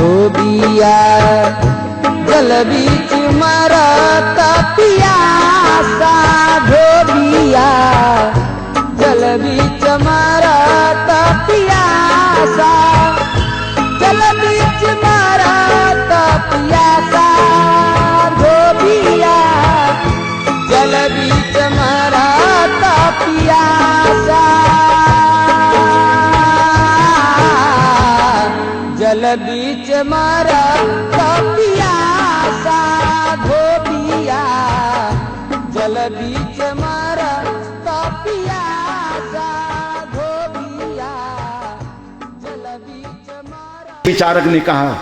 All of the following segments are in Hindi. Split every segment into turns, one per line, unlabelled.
धोबिया जल बीच मरत पियासा धोबिया जल बीच मरत पियासा जल बीच मरत पियासा धोबिया जल बीच मरत पियासा जल बीच मरत पियासा धोबिया जल बीच मरत पियासा धोबिया जल बीच मरत।
विचारक ने कहा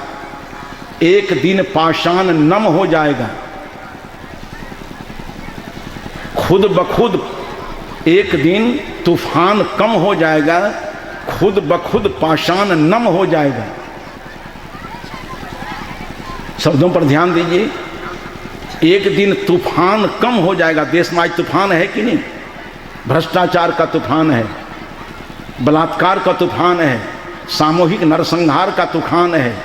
एक दिन पाषाण नम हो जाएगा, खुद बखुद एक दिन तूफान कम हो जाएगा, खुद बखुद पाषाण नम हो जाएगा। शब्दों पर ध्यान दीजिए। एक दिन तूफान कम हो जाएगा। देश में आज तूफान है कि नहीं? भ्रष्टाचार का तूफान है, बलात्कार का तूफान है, सामूहिक नरसंहार का तूफान है,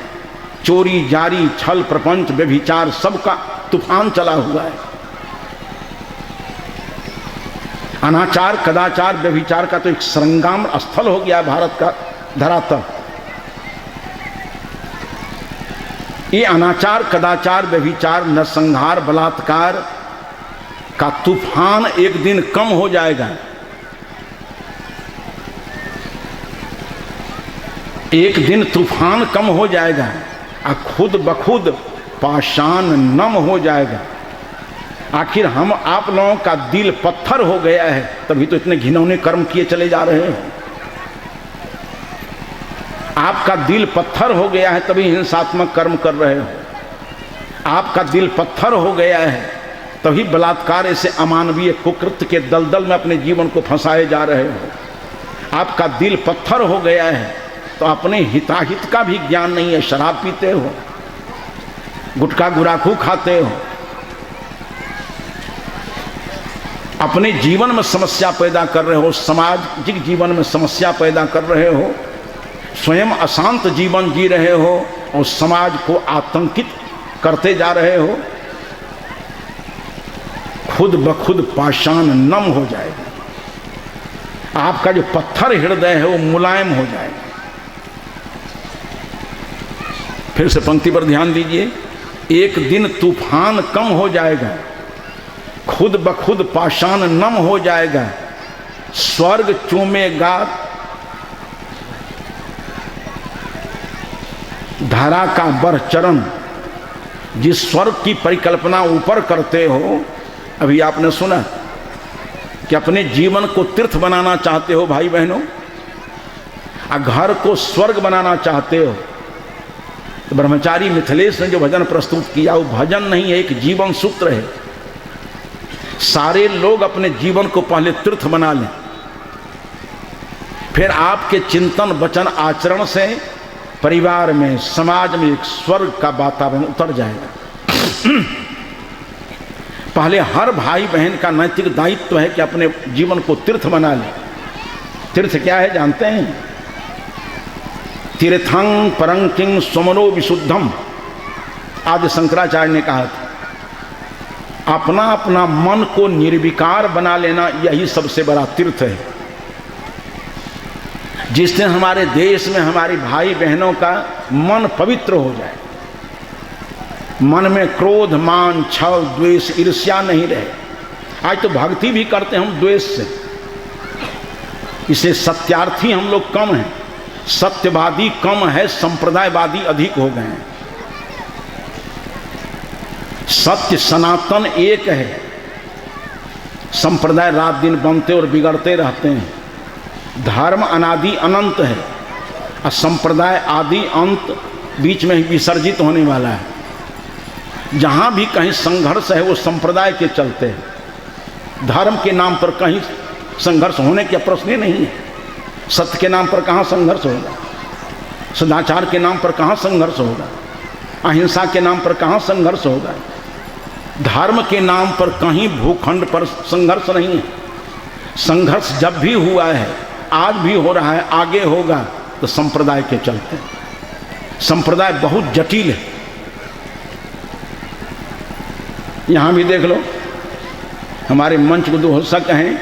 चोरी जारी छल प्रपंच व्यभिचार सबका तूफान चला हुआ है। अनाचार कदाचार व्यभिचार का तो एक संग्राम स्थल हो गया है भारत का धरातल। ये अनाचार कदाचार व्यभिचार नरसंहार बलात्कार का तूफान एक दिन कम हो जाएगा। एक दिन तूफान कम हो जाएगा और खुद बखुद पाषाण नम हो जाएगा। आखिर हम आप लोगों का दिल पत्थर हो गया है, तभी तो इतने घिनौने कर्म किए चले जा रहे हैं। आपका दिल पत्थर हो गया है तभी हिंसात्मक कर्म कर रहे हो। आपका दिल पत्थर हो गया है तभी बलात्कार ऐसे अमानवीय कुकृत्य के दलदल में अपने जीवन को फंसाए जा रहे हो। आपका दिल पत्थर हो गया है तो अपने हिताहित का भी ज्ञान नहीं है। शराब पीते हो, गुटखा गुराखू खाते हो, अपने जीवन में समस्या पैदा कर रहे हो, सामाजिक जीवन में समस्या पैदा कर रहे हो, स्वयं अशांत जीवन जी रहे हो और समाज को आतंकित करते जा रहे हो। खुद बखुद पाषाण नम हो जाएगा। आपका जो पत्थर हृदय है वो मुलायम हो जाएगा। फिर से पंक्ति पर ध्यान दीजिए। एक दिन तूफान कम हो जाएगा, खुद बखुद पाषाण नम हो जाएगा। स्वर्ग चूमेगा धरा का बर चरण। जिस स्वर्ग की परिकल्पना ऊपर करते हो, अभी आपने सुना कि अपने जीवन को तीर्थ बनाना चाहते हो भाई बहनों, और घर को स्वर्ग बनाना चाहते हो, तो ब्रह्मचारी मिथिलेश ने जो भजन प्रस्तुत किया वो भजन नहीं है, एक जीवन सूत्र है। सारे लोग अपने जीवन को पहले तीर्थ बना लें, फिर आपके चिंतन वचन आचरण से परिवार में समाज में एक स्वर्ग का वातावरण उतर जाएगा। पहले हर भाई बहन का नैतिक दायित्व है कि अपने जीवन को तीर्थ बना ले। तीर्थ क्या है जानते हैं? तीर्थं परंकिं स्वमनो विशुद्धम। आदि शंकराचार्य ने कहा था अपना अपना मन को निर्विकार बना लेना यही सबसे बड़ा तीर्थ है। जिस दिन हमारे देश में हमारे भाई बहनों का मन पवित्र हो जाए, मन में क्रोध मान छल द्वेष ईर्ष्या नहीं रहे। आज तो भक्ति भी करते हैं हम द्वेष से, इसलिए सत्यार्थी हम लोग कम हैं, सत्यवादी कम है, संप्रदायवादी अधिक हो गए हैं। सत्य सनातन एक है, संप्रदाय रात दिन बनते और बिगड़ते रहते हैं। धर्म अनादि अनंत है और संप्रदाय आदि अंत बीच में ही विसर्जित होने वाला है। जहाँ भी कहीं संघर्ष है वो संप्रदाय के चलते है। धर्म के नाम पर कहीं संघर्ष होने के प्रश्न ही नहीं है। सत्य के नाम पर कहाँ संघर्ष होगा, सदाचार के नाम पर कहाँ संघर्ष होगा, अहिंसा के नाम पर कहाँ संघर्ष होगा। धर्म के नाम पर कहीं भूखंड पर संघर्ष नहीं है। संघर्ष जब भी हुआ है, आज भी हो रहा है, आगे होगा तो संप्रदाय के चलते। संप्रदाय बहुत जटिल है। यहां भी देख लो, हमारे मंच उद्घोषक हैं,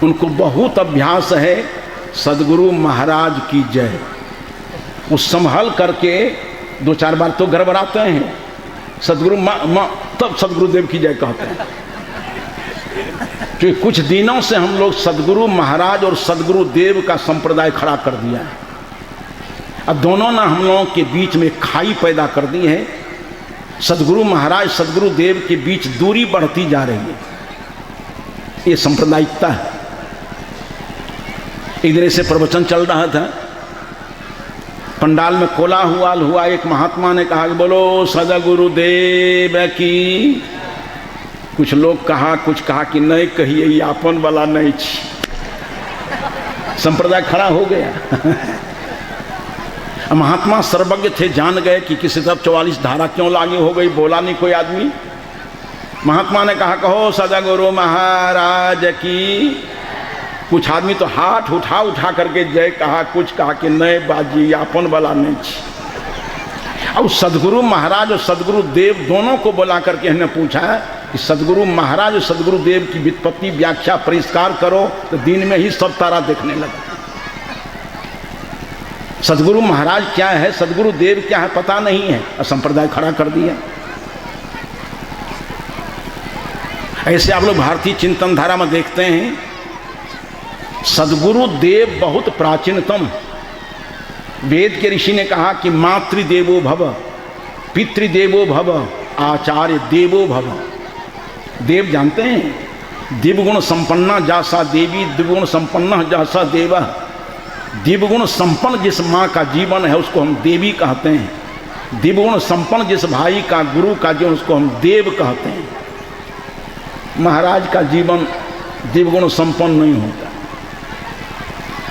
उनको बहुत अभ्यास है सदगुरु महाराज की जय। वो संभल करके 2-4 बार तो गड़बड़ाते हैं, सदगुरु तब सदगुरुदेव की जय कहते हैं। तो कुछ दिनों से हम लोग सदगुरु महाराज और सदगुरुदेव का संप्रदाय खड़ा कर दिया है। अब दोनों ने हम लोगों के बीच में खाई पैदा कर दी है। सदगुरु महाराज सदगुरुदेव के बीच दूरी बढ़ती जा रही है। ये सांप्रदायिकता है। एक दिन से प्रवचन चल रहा था, पंडाल में कोलाहल हुआ। एक महात्मा ने कहा कि बोलो सदगुरुदेव की। कुछ लोग कहा, कुछ कहा कि नहीं कहिए, ये आपन वाला नहीं छी। संप्रदाय खड़ा हो गया। महात्मा सर्वज्ञ थे, जान गए कि किसी तरफ 44 धारा क्यों लागू हो गई। बोला नहीं कोई आदमी। महात्मा ने कहा कहो सदगुरु महाराज की। कुछ आदमी तो हाथ उठा करके जय कहा, कुछ कहा कि नहीं बाजी आपन वाला नहीं छी। अब सदगुरु महाराज और सदगुरु देव दोनों को बुला करके हमने पूछा कि सदगुरु महाराज और सदगुरु देव की व्युत्पत्ति व्याख्या परिष्कार करो, तो दिन में ही सब तारा देखने लगा। सदगुरु महाराज क्या है, सदगुरु देव क्या है, पता नहीं है, और संप्रदाय खड़ा कर दिया। ऐसे आप लोग भारतीय चिंतन धारा में देखते हैं, सदगुरु देव बहुत प्राचीनतम। वेद के ऋषि ने कहा कि मातृदेवो भव, पितृदेवो भव, आचार्य देवो भव। देव जानते हैं, दिव्यगुण संपन्ना जासा देवी, दिव्यगुण संपन्न जासा देवा। दिव्यगुण संपन्न जिस माँ का जीवन है उसको हम देवी कहते हैं। दिव्यगुण संपन्न जिस भाई का, गुरु का जीवन, उसको हम देव कहते हैं। महाराज का जीवन दिव्यगुण संपन्न नहीं होता।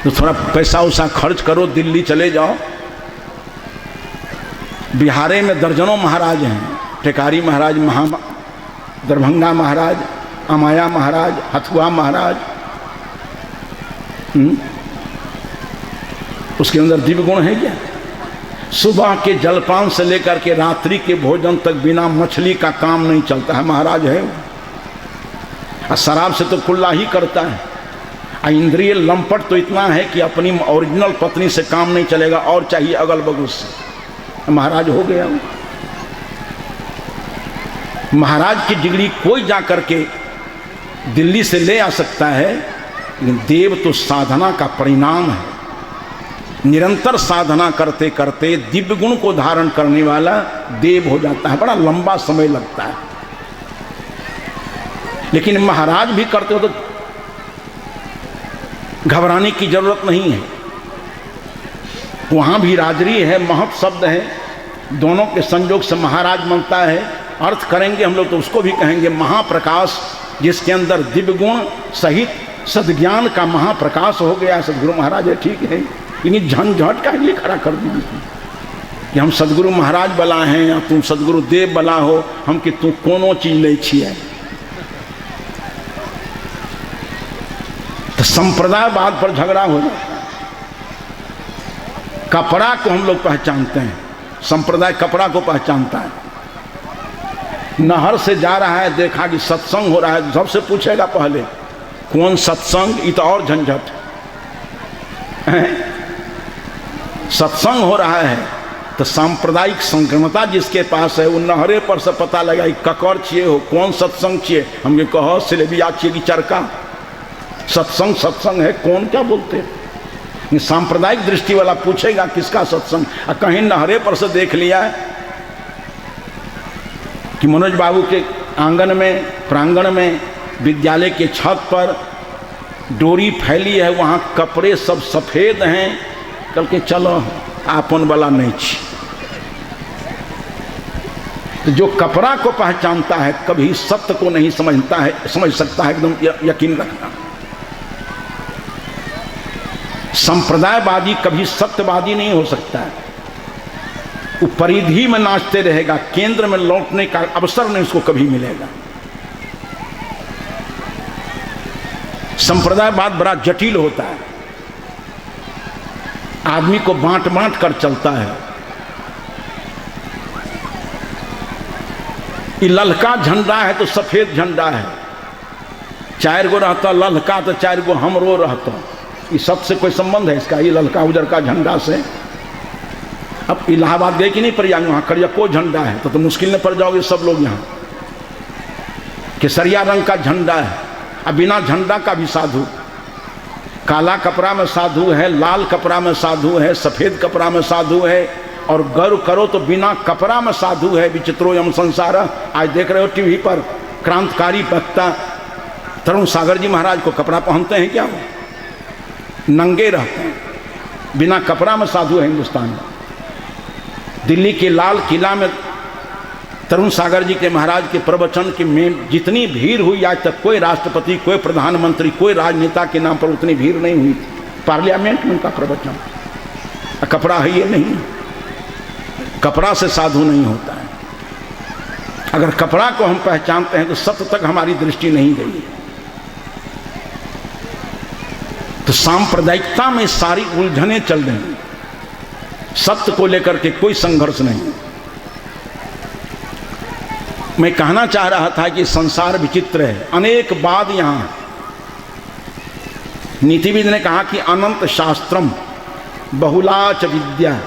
तो थोड़ा पैसा उसा खर्च करो, दिल्ली चले जाओ। बिहारे में दर्जनों महाराज हैं। टेकारी महाराज, दरभंगा महाराज, अमाया महाराज, हथुआ महाराज। उसके अंदर दिव्य गुण है क्या? सुबह के जलपान से लेकर के रात्रि के भोजन तक बिना मछली का काम नहीं चलता है, महाराज है। और शराब से तो कुल्ला ही करता है। और इंद्रिय लंपट तो इतना है कि अपनी ओरिजिनल पत्नी से काम नहीं चलेगा और चाहिए अगल बगल से। महाराज हो गया। महाराज की डिग्री कोई जा करके दिल्ली से ले आ सकता है, लेकिन देव तो साधना का परिणाम है। निरंतर साधना करते करते दिव्य गुण को धारण करने वाला देव हो जाता है। बड़ा लंबा समय लगता है, लेकिन महाराज भी करते हो तो घबराने की जरूरत नहीं है। वहां भी राजरी है, महत् शब्द है, दोनों के संयोग से महाराज बनता है। अर्थ करेंगे हम लोग तो उसको भी कहेंगे महाप्रकाश, जिसके अंदर दिव्य गुण सहित सद्ज्ञान का महाप्रकाश हो गया। सदगुरु महाराज है, ठीक है, लेकिन झंझट का लिए खड़ा कर दीजिए कि हम सदगुरु महाराज बला हैं या तुम सदगुरु देव बला हो, हम कि तू कोनो चीज नहीं छिए। तो संप्रदायवाद पर झगड़ा हो जाता है। कपड़ा को हम लोग पहचानते हैं, संप्रदाय कपड़ा को पहचानता है। नहर से जा रहा है, देखा कि सत्संग हो रहा है, सबसे पूछेगा पहले कौन सत्संग, ये तो और झंझट है। सत्संग हो रहा है तो सांप्रदायिक संक्रमता जिसके पास है वो नहरे पर से पता लगा ककर छिए हो, कौन सत्संग छिए। हम ये कहो सिलेबिया छिए कि चरका। सत्संग सत्संग है, कौन क्या बोलते हैं। सांप्रदायिक दृष्टि वाला पूछेगा किसका सत्संग। और कहीं नहरे पर से देख लिया कि मनोज बाबू के आंगन में, प्रांगण में, विद्यालय के छत पर डोरी फैली है, वहाँ कपड़े सब सफ़ेद हैं, कल के चलो आपन वाला नहीं छी। तो जो कपड़ा को पहचानता है कभी सत्य को नहीं समझता है, समझ सकता है, एकदम यकीन रखना। संप्रदायवादी कभी सत्यवादी नहीं हो सकता है। वो परिधि में नाचते रहेगा, केंद्र में लौटने का अवसर नहीं उसको कभी मिलेगा। संप्रदायवाद बड़ा जटिल होता है, आदमी को बांट बांट कर चलता है। ये ललका झंडा है तो सफेद झंडा है, 4 गो रहता ललका तो 4 गो हमरो रहता। ये सबसे कोई संबंध है इसका, ये ललका उजर का झंडा से? अब इलाहाबाद गए कि नहीं प्रयाग, वहाँ करियको झंडा है तो मुश्किल में पड़ जाओगे सब लोग। यहाँ केसरिया रंग का झंडा है, अब बिना झंडा का भी साधु, काला कपड़ा में साधु है, लाल कपड़ा में साधु है, सफेद कपड़ा में साधु है, और गर्व करो तो बिना कपड़ा में साधु है। विचित्रोयम संसार। आज देख रहे हो टीवी पर क्रांतिकारी वक्ता तरुण सागर जी महाराज को कपड़ा पहनते हैं क्या? वो नंगे रहते हैं, बिना कपड़ा में साधु है हिंदुस्तान में। दिल्ली के लाल किला में तरुण सागर जी के महाराज के प्रवचन के में जितनी भीड़ हुई, आज तक कोई राष्ट्रपति, कोई प्रधानमंत्री, कोई राजनेता के नाम पर उतनी भीड़ नहीं हुई थी। पार्लियामेंट में उनका प्रवचन, कपड़ा है ये नहीं, कपड़ा से साधु नहीं होता है। अगर कपड़ा को हम पहचानते हैं तो सत्य तक हमारी दृष्टि नहीं गई है। तो सांप्रदायिकता में सारी उलझनें चल रही हैं, सत्य को लेकर के कोई संघर्ष नहीं। मैं कहना चाह रहा था कि संसार विचित्र है। अनेक बाद यहां नीतिविद ने कहा कि अनंत शास्त्रम बहुलाच विद्या